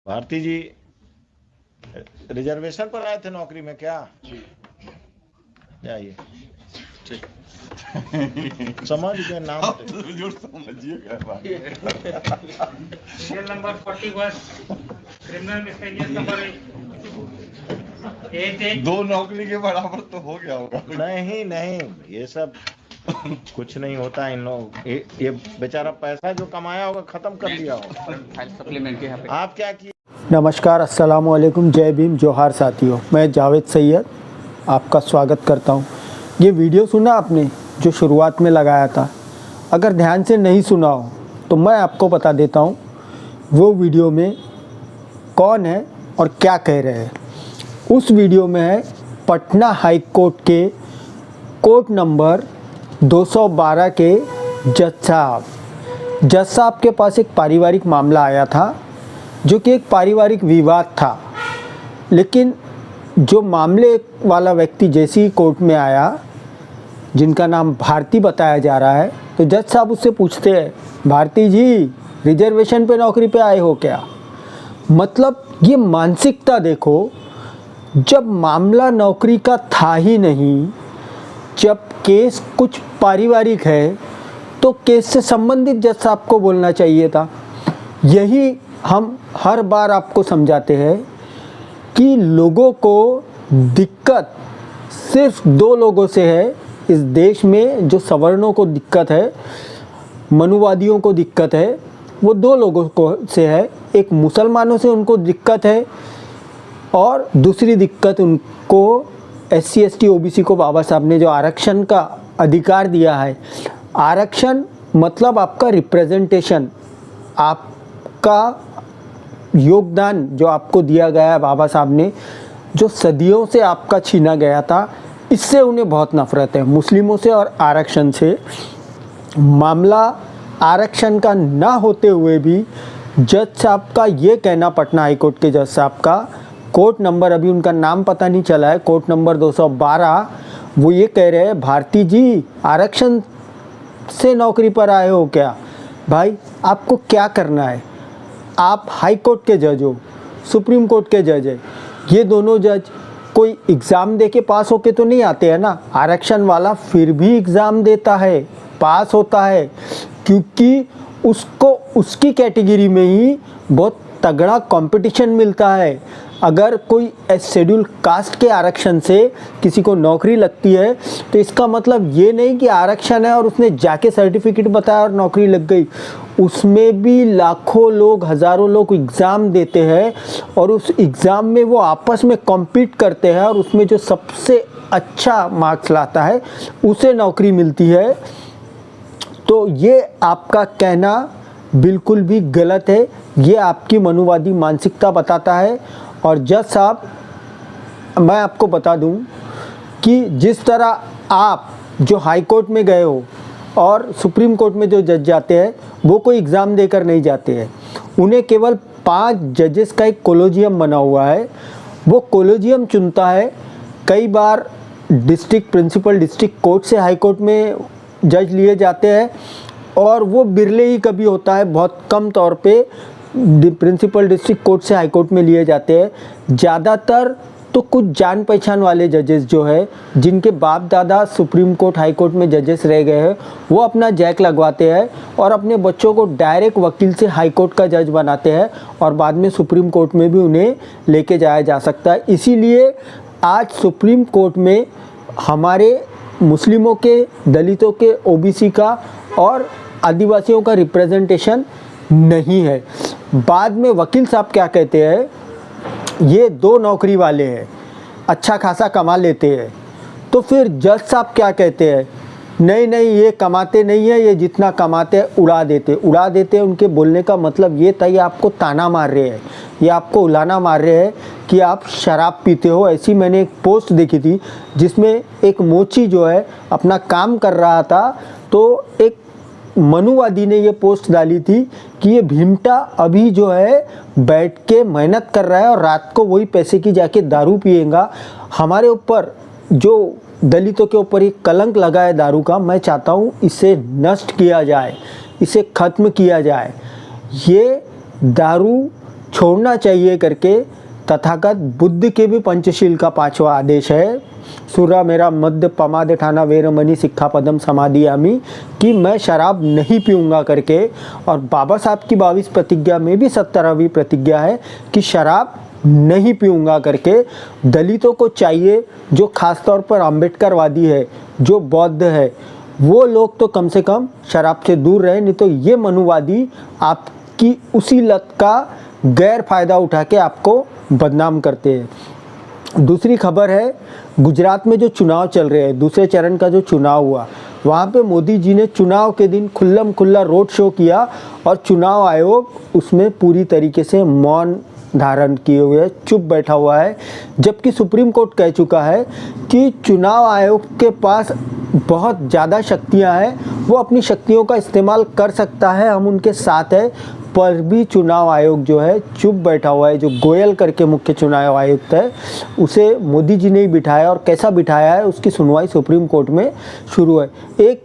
भारती जी reservation पर आए थे नौकरी में क्या? जाइए ठीक। समझ के नाम आप तो जो समझिए क्या बात है। Serial number 41 criminal miscellaneous number 8 दो नौकरी के बराबर तो हो गया होगा। नहीं नहीं, ये सब कुछ नहीं होता इन लोग। ये बेचारा पैसा जो कमाया होगा खत्म कर लिया होगा। फाइल सप्लीमेंट यहाँ पे आप क्या किए? नमस्कार, अस्सलाम वालेकुम, जय भीम, जोहार साथियों। मैं जावेद सैयद आपका स्वागत करता हूं। ये वीडियो सुना आपने जो शुरुआत में लगाया था? अगर ध्यान से नहीं सुना हो तो मैं आपको बता देता हूं वो वीडियो में कौन है और क्या कह रहे हैं। उस वीडियो में है पटना हाई कोर्ट के कोर्ट नंबर 212 के जज साहब के पास एक पारिवारिक मामला आया था जो कि एक पारिवारिक विवाद था। लेकिन जो मामले वाला व्यक्ति जैसे ही कोर्ट में आया, जिनका नाम भारती बताया जा रहा है, तो जज साहब उससे पूछते हैं, भारती जी रिजर्वेशन पे नौकरी पे आए हो क्या? मतलब ये मानसिकता देखो, जब मामला नौकरी का था ही नहीं, जब केस कुछ पारिवारिक है तो केस से संबंधित जज साहब को बोलना चाहिए था। यही हम हर बार आपको समझाते हैं कि लोगों को दिक्कत सिर्फ दो लोगों से है इस देश में। जो सवर्णों को दिक्कत है, मनुवादियों को दिक्कत है, वो दो लोगों को से है। एक मुसलमानों से उनको दिक्कत है और दूसरी दिक्कत उनको SC ST OBC को बाबा साहब ने जो आरक्षण का अधिकार दिया है। आरक्षण मतलब आपका रिप्रेजेंटेशन, आपका योगदान जो आपको दिया गया है बाबा साहब ने, जो सदियों से आपका छीना गया था। इससे उन्हें बहुत नफरत है, मुस्लिमों से और आरक्षण से। मामला आरक्षण का ना होते हुए भी जज साहब का ये कहना, पटना हाई कोर्ट के जज साहब का, कोर्ट नंबर अभी उनका नाम पता नहीं चला है, कोर्ट नंबर 212, वो ये कह रहे हैं, भारती जी आरक्षण से नौकरी पर आए हो क्या? भाई आपको क्या करना है? आप हाई कोर्ट के जज हो, सुप्रीम कोर्ट के जज है। ये दोनों जज कोई एग्ज़ाम दे के पास होके तो नहीं आते हैं ना। आरक्षण वाला फिर भी एग्ज़ाम देता है, पास होता है, क्योंकि उसको उसकी कैटेगरी में ही बहुत तगड़ा कंपटीशन मिलता है। अगर कोई शेड्यूल कास्ट के आरक्षण से किसी को नौकरी लगती है तो इसका मतलब ये नहीं कि आरक्षण है और उसने जाके सर्टिफिकेट बताया और नौकरी लग गई। उसमें भी लाखों लोग, हज़ारों लोग एग्ज़ाम देते हैं और उस एग्ज़ाम में वो आपस में कॉम्पीट करते हैं और उसमें जो सबसे अच्छा मार्क्स लाता है उसे नौकरी मिलती है। तो ये आपका कहना बिल्कुल भी गलत है। ये आपकी मनुवादी मानसिकता बताता है। और जज साहब, मैं आपको बता दूं कि जिस तरह आप जो हाई कोर्ट में गए हो और सुप्रीम कोर्ट में जो जज जाते हैं वो कोई एग्ज़ाम देकर नहीं जाते हैं। उन्हें केवल 5 जजेस का एक कोलोजियम बना हुआ है। वो कोलोजियम चुनता है। कई बार डिस्ट्रिक्ट प्रिंसिपल डिस्ट्रिक्ट कोर्ट से हाई कोर्ट में जज लिए जाते हैं और वो बिरले ही कभी होता है, बहुत कम तौर पे प्रिंसिपल डिस्ट्रिक्ट कोर्ट से हाई कोर्ट में लिए जाते हैं। ज़्यादातर तो कुछ जान पहचान वाले जजेस जो है, जिनके बाप दादा सुप्रीम कोर्ट हाई कोर्ट में जजेस रह गए हैं, वो अपना जैक लगवाते हैं और अपने बच्चों को डायरेक्ट वकील से हाई कोर्ट का जज बनाते हैं और बाद में सुप्रीम कोर्ट में भी उन्हें लेके जाया जा सकता है। इसीलिए आज सुप्रीम कोर्ट में हमारे मुस्लिमों के, दलितों के, OBC का और आदिवासियों का रिप्रेजेंटेशन नहीं है। बाद में वकील साहब क्या कहते हैं, ये दो नौकरी वाले हैं, अच्छा खासा कमा लेते हैं। तो फिर जज साहब क्या कहते हैं, नहीं नहीं ये कमाते नहीं है, ये जितना कमाते हैं उड़ा देते हैं। उनके बोलने का मतलब ये था, ये आपको ताना मार रहे हैं, ये आपको उलाना मार रहे हैं कि आप शराब पीते हो। ऐसी मैंने एक पोस्ट देखी थी जिसमें एक मोची जो है अपना काम कर रहा था, तो एक मनुवादी ने ये पोस्ट डाली थी कि ये भीमटा अभी जो है बैठ के मेहनत कर रहा है और रात को वही पैसे की जाके दारू पिएगा। हमारे ऊपर जो दलितों के ऊपर एक कलंक लगा है दारू का, मैं चाहता हूँ इसे नष्ट किया जाए, इसे ख़त्म किया जाए। ये दारू छोड़ना चाहिए करके तथागत बुद्ध के भी पंचशील का 5वां आदेश है, सुरा मेरा मध्य पमाद ठाना वेरमणि सिक्खापदम समाधियामी, कि मैं शराब नहीं पीऊँगा करके। और बाबा साहब की 22 प्रतिज्ञा में भी 17वीं प्रतिज्ञा है कि शराब नहीं पीऊँगा करके। दलितों को चाहिए, जो खास तौर पर अम्बेडकरवादी है, जो बौद्ध है, वो लोग तो कम से कम शराब से दूर रहे, नहीं तो ये मनुवादी आपकी उसी लत का गैर फायदा उठा के आपको बदनाम करते हैं। दूसरी खबर है, गुजरात में जो चुनाव चल रहे हैं, दूसरे चरण का जो चुनाव हुआ, वहाँ पे मोदी जी ने चुनाव के दिन खुल्लम खुल्ला रोड शो किया और चुनाव आयोग उसमें पूरी तरीके से मौन धारण किए हुए चुप बैठा हुआ है। जबकि सुप्रीम कोर्ट कह चुका है कि चुनाव आयोग के पास बहुत ज़्यादा शक्तियां हैं, वो अपनी शक्तियों का इस्तेमाल कर सकता है, हम उनके साथ हैं, पर भी चुनाव आयोग जो है चुप बैठा हुआ है। जो गोयल करके मुख्य चुनाव आयुक्त है, उसे मोदी जी ने ही बिठाया और कैसा बिठाया है उसकी सुनवाई सुप्रीम कोर्ट में शुरू है। एक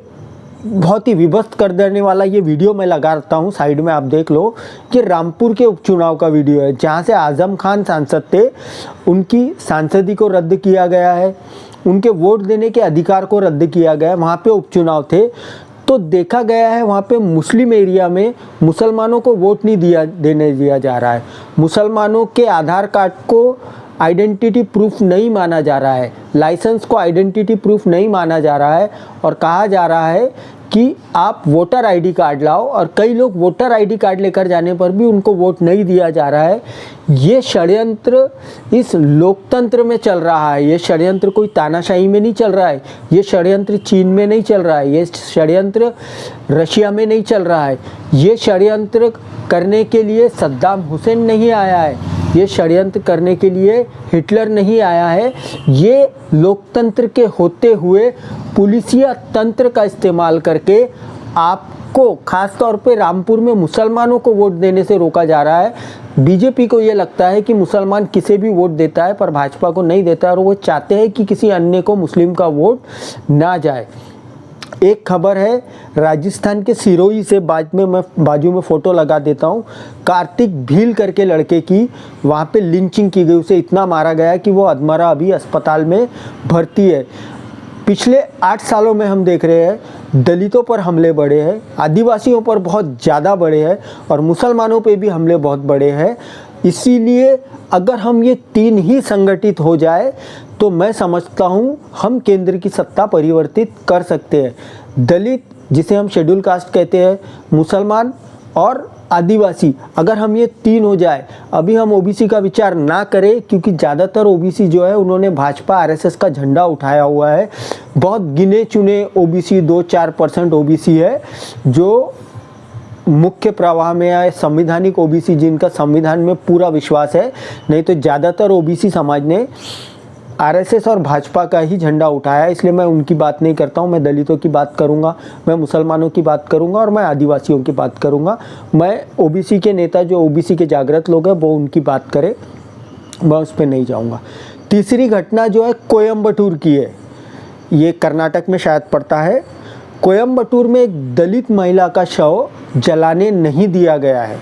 बहुत ही विभत्स कर देने वाला ये वीडियो मैं लगाता हूँ, साइड में आप देख लो, कि रामपुर के उपचुनाव का वीडियो है, जहाँ से आजम खान सांसद थे, उनकी सांसदी को रद्द किया गया है, उनके वोट देने के अधिकार को रद्द किया गया है। वहाँ पे उपचुनाव थे तो देखा गया है वहाँ पे मुस्लिम एरिया में मुसलमानों को वोट नहीं देने दिया जा रहा है, मुसलमानों के आधार कार्ड को आइडेंटिटी प्रूफ नहीं माना जा रहा है, लाइसेंस को आइडेंटिटी प्रूफ नहीं माना जा रहा है, और कहा जा रहा है कि आप वोटर आईडी कार्ड लाओ, और कई लोग वोटर आईडी कार्ड लेकर जाने पर भी उनको वोट नहीं दिया जा रहा है। ये षड्यंत्र इस लोकतंत्र में चल रहा है, ये षड्यंत्र कोई तानाशाही में नहीं चल रहा है, ये षड्यंत्र चीन में नहीं चल रहा है, ये षड्यंत्र रशिया में नहीं चल रहा है, ये षड्यंत्र करने के लिए सद्दाम हुसैन नहीं आया है, ये षड्यंत्र करने के लिए हिटलर नहीं आया है, ये लोकतंत्र के होते हुए पुलिसिया तंत्र का इस्तेमाल करके आपको खास तौर पे रामपुर में मुसलमानों को वोट देने से रोका जा रहा है। बीजेपी को ये लगता है कि मुसलमान किसे भी वोट देता है, पर भाजपा को नहीं देता है, और वो चाहते हैं कि किसी अन्य को मुस्लिम का वोट ना जाए। एक खबर है राजस्थान के सिरोही से, बाजू में फ़ोटो लगा देता हूँ, कार्तिक भील करके लड़के की वहाँ पे लिंचिंग की गई, उसे इतना मारा गया कि वो अधमरा अभी अस्पताल में भर्ती है। पिछले 8 सालों में हम देख रहे हैं दलितों पर हमले बढ़े हैं, आदिवासियों पर बहुत ज़्यादा बढ़े हैं, और मुसलमानों पे भी हमले बहुत बड़े हैं। इसीलिए अगर हम ये 3 ही संगठित हो जाए तो मैं समझता हूँ हम केंद्र की सत्ता परिवर्तित कर सकते हैं। दलित, जिसे हम शेड्यूल कास्ट कहते हैं, मुसलमान और आदिवासी, अगर हम ये 3 हो जाए, अभी हम ओबीसी का विचार ना करें, क्योंकि ज़्यादातर ओबीसी जो है उन्होंने भाजपा आरएसएस का झंडा उठाया हुआ है। बहुत गिने चुने ओबीसी 2-4% ओबीसी है जो मुख्य प्रवाह में आए, संवैधानिक ओबीसी जिनका संविधान में पूरा विश्वास है, नहीं तो ज़्यादातर ओबीसी समाज ने आरएसएस और भाजपा का ही झंडा उठाया है। इसलिए मैं उनकी बात नहीं करता हूँ, मैं दलितों की बात करूँगा, मैं मुसलमानों की बात करूँगा, और मैं आदिवासियों की बात करूँगा। मैं ओबीसी के नेता, जो ओबीसी के जागृत लोग हैं, वो उनकी बात करें, मैं उस पर नहीं जाऊँगा। तीसरी घटना जो है कोयम्बटूर की है, ये कर्नाटक में शायद पड़ता है। कोयम्बटूर में एक दलित महिला का शव जलाने नहीं दिया गया है,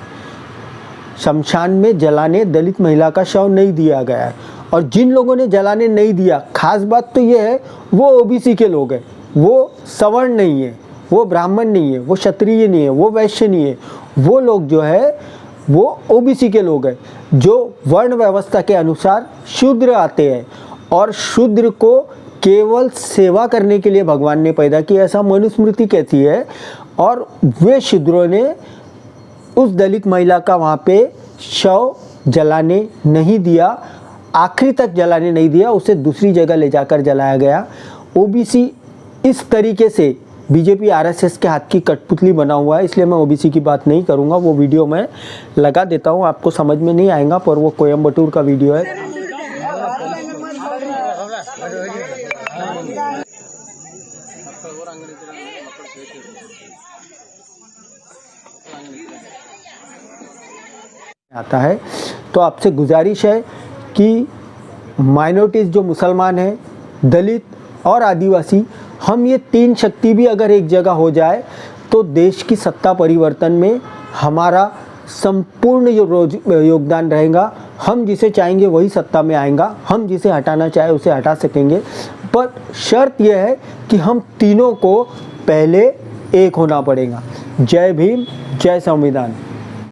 शमशान में जलाने दलित महिला का शव नहीं दिया गया है। और जिन लोगों ने जलाने नहीं दिया, खास बात तो ये है, वो ओबीसी के लोग हैं, वो सवर्ण नहीं है, वो ब्राह्मण नहीं है, वो क्षत्रिय नहीं है, वो वैश्य नहीं है, वो लोग जो है वो ओबीसी के लोग हैं, जो वर्ण व्यवस्था के अनुसार शूद्र आते हैं, और शूद्र को केवल सेवा करने के लिए भगवान ने पैदा किया, ऐसा मनुस्मृति कहती है। और वे शूद्रों ने उस दलित महिला का वहाँ पे शव जलाने नहीं दिया, आखिरी तक जलाने नहीं दिया, उसे दूसरी जगह ले जाकर जलाया गया। ओबीसी इस तरीके से बीजेपी आरएसएस के हाथ की कठपुतली बना हुआ है, इसलिए मैं ओबीसी की बात नहीं करूँगा। वो वीडियो मैं लगा देता हूँ, आपको समझ में नहीं आएगा, पर वो कोयम्बटूर का वीडियो है। आता है तो आपसे गुजारिश है कि माइनॉरिटीज़ जो मुसलमान हैं, दलित और आदिवासी, हम ये 3 शक्ति भी अगर एक जगह हो जाए तो देश की सत्ता परिवर्तन में हमारा संपूर्ण योगदान रहेगा। हम जिसे चाहेंगे वही सत्ता में आएगा, हम जिसे हटाना चाहे उसे हटा सकेंगे, पर शर्त यह है कि हम तीनों को पहले एक होना पड़ेगा। जय भीम, जय संविधान।